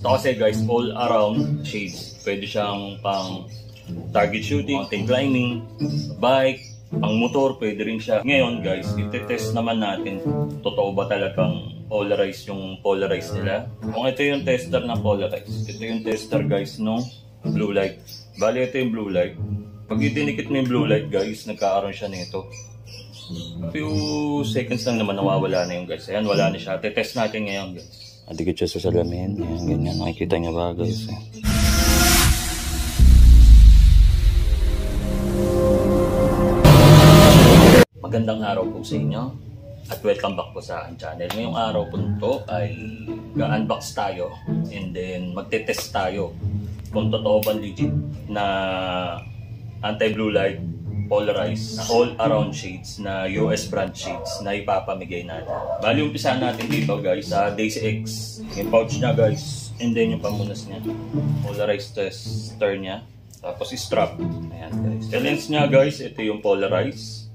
Ito kasi guys, all around shades. Pwede siyang pang target shooting, mountain climbing, bike, pang motor, pwede rin siya. Ngayon guys, iti-test naman natin totoo ba talagang polarized yung polarized nila. Kung ito yung tester ng polarized, ito yung tester guys nung blue light. Bali ito yung blue light. Pag itinikit mo yung blue light guys, nagkakaroon siya nito. Few seconds lang naman nawawala na yung guys. Ayan, wala na siya. Test natin ngayon guys. Adikit siya sa salamin. Ayan, ganyan. Nakikita niyo ba guys? Magandang araw po sa inyo at welcome back po sa aking channel. Ngayong araw po ito ay ga-unbox tayo and then magte-test tayo kung totoo ba legit na anti-blue light polarized all around shades na US brand shades na ipapamigay natin. Bali umpisahan natin dito guys sa Daisy X. Yung pouch niya guys and then yung pamunas niya. Polarized tester niya. Tapos strap. Ayan guys. Sa lens niya guys, ito yung polarized.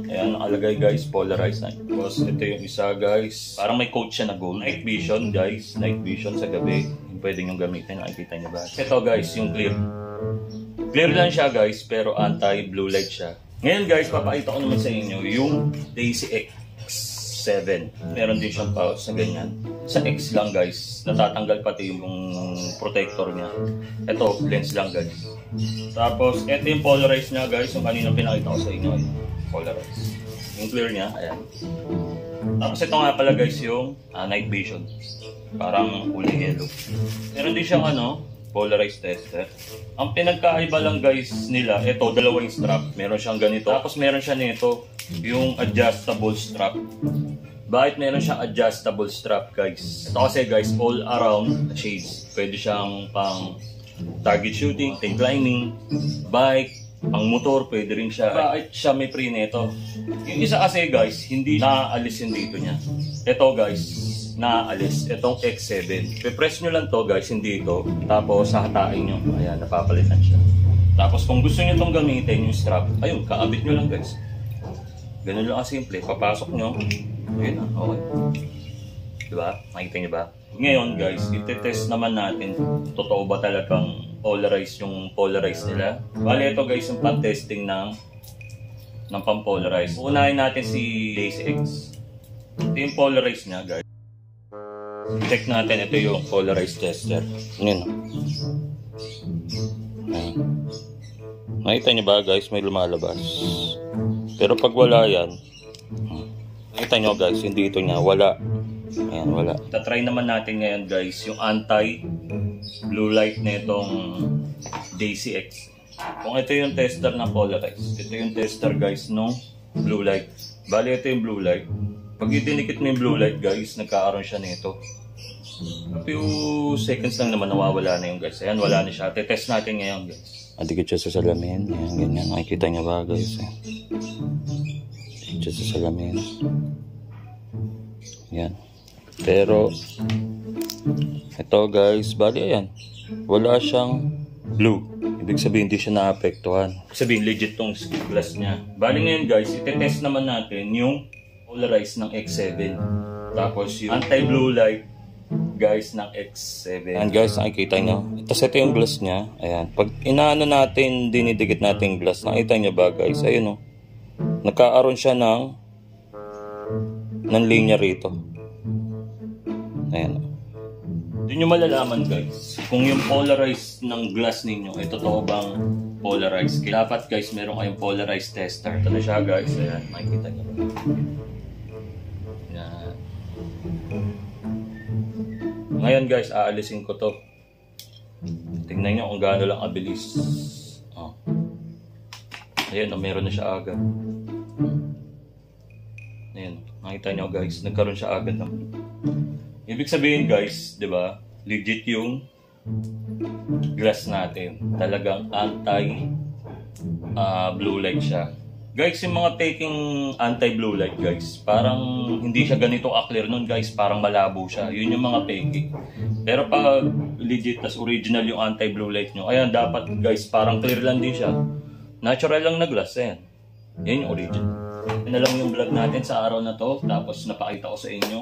Ayan, nakalagay guys, polarized na. Tapos ito yung isa guys, parang may coat siya na gold. Night vision guys, night vision sa gabi. Yung pwede nyo gamitin, nakikita nyo ba? Ito guys, yung clear. Clear lang siya guys, pero anti-blue light siya. Ngayon guys, papakita ko naman sa inyo yung Daisy X7. Meron din siyang pouch na ganyan. Sa X lang guys, natatanggal pati yung protector niya. Ito, lens lang guys. Tapos, ito yung polarized niya guys, yung kanina pinakita ko sa inyo. Polarized. Yung clear niya, ayan. Tapos ito nga pala guys yung night vision. Parang kulay yellow. Meron din siyang polarized tester. Ang pinagkaiba lang guys nila, ito dalawang strap. Meron siyang ganito. Tapos meron siya nito, yung adjustable strap. Bakit meron siyang adjustable strap guys? Ito kasi guys, all around shades. Pwede siyang pang target shooting, mountain climbing, bike, pang motor, pwede rin siya. Bakit siya may pre nito? Yung isa kasi guys, hindi naaalis yung dito niya. Ito guys, naaalis. Itong X7. Pe-press nyo lang to guys, hindi ito. Tapos hahatain nyo. Ayan, napapalitan siya. Tapos kung gusto nyo itong gamitin, yung strap, ayun, kaabit nyo lang guys. Ganun lang simple. Papasok nyo. Ayun na, okay. Diba? Makikita nyo ba? Ngayon guys, iti-test naman natin totoo ba talagang polarized yung polarized nila. Bali ito guys yung pan-testing ng pan-polarized. Unahin natin si Daisy X. Ito yung polarized niya guys. Check natin, ito yung polarized tester. Yun. Nakita niyo ba guys, may lumalabas. Pero pag wala yan, nakita niyo guys, hindi ito niya, wala. Ayan, wala. Tatry naman natin ngayon guys, yung anti-blue light na itong Daisy X. Kung ito yung tester ng polarized, ito yung tester guys nung blue light. Bali ito yung blue light. Pag itinikit mo yung blue light guys, nagkakaroon siya nito. Few seconds lang naman nawawala na yung guys. Ayan, wala na siya. Test natin ngayon guys. Adikit siya sa salamin. Ayan, ganyan. Nakikita niya ba guys? Adikit siya sa salamin. Ayan. Pero ito guys, bali ayan, wala siyang blue. Ibig sabihin hindi siya naapektuhan. Ibig sabihin legit tong glass niya. Bali ngayon guys, iti-test naman natin yung polarized ng X7. Tapos yung anti-blue light guys ng X7. And guys, nakikita nyo. Tapos ito yung glass niya. Ayan. Pag inaano natin, dinidikit natin yung glass. Nakita nyo ba guys? Ayun o. Nagkaaroon siya ng linya rito. Ayan. Doon nyo malalaman guys kung yung polarized ng glass ninyo ay totoo bang polarized. Dapat guys meron kayong polarized tester. Ito na siya guys. Ayan, makikita nyo. Ayan. Ngayon guys, aalisin ko to. Tingnan nyo kung gaano lang kabilis. Ayan, meron na siya agad. Ayan, makita nyo guys, nagkaroon siya agad ng ibig sabihin guys, di ba? Legit yung glass natin. Talagang anti-blue light siya. Guys, yung mga taking anti-blue light guys, parang hindi siya ganito ka-clear nun guys. Parang malabo siya. Yun yung mga fake. Pero pag legit, tas original yung anti-blue light nyo, ayan, dapat guys, parang clear lang din siya. Natural lang na glass, ayan. Yan yung original. Yan na lang yung vlog natin sa araw na to. Tapos napakita ko sa inyo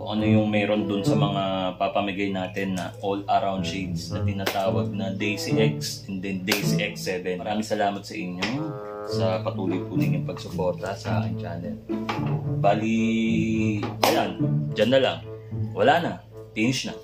kung ano yung meron dun sa mga papamigay natin na all-around shades na tinatawag na Daisy X and then Daisy X7. Maraming salamat sa inyo sa patuloy po ninyong pagsuporta sa aking channel. Bali, ayan, dyan na lang. Wala na. Finish na.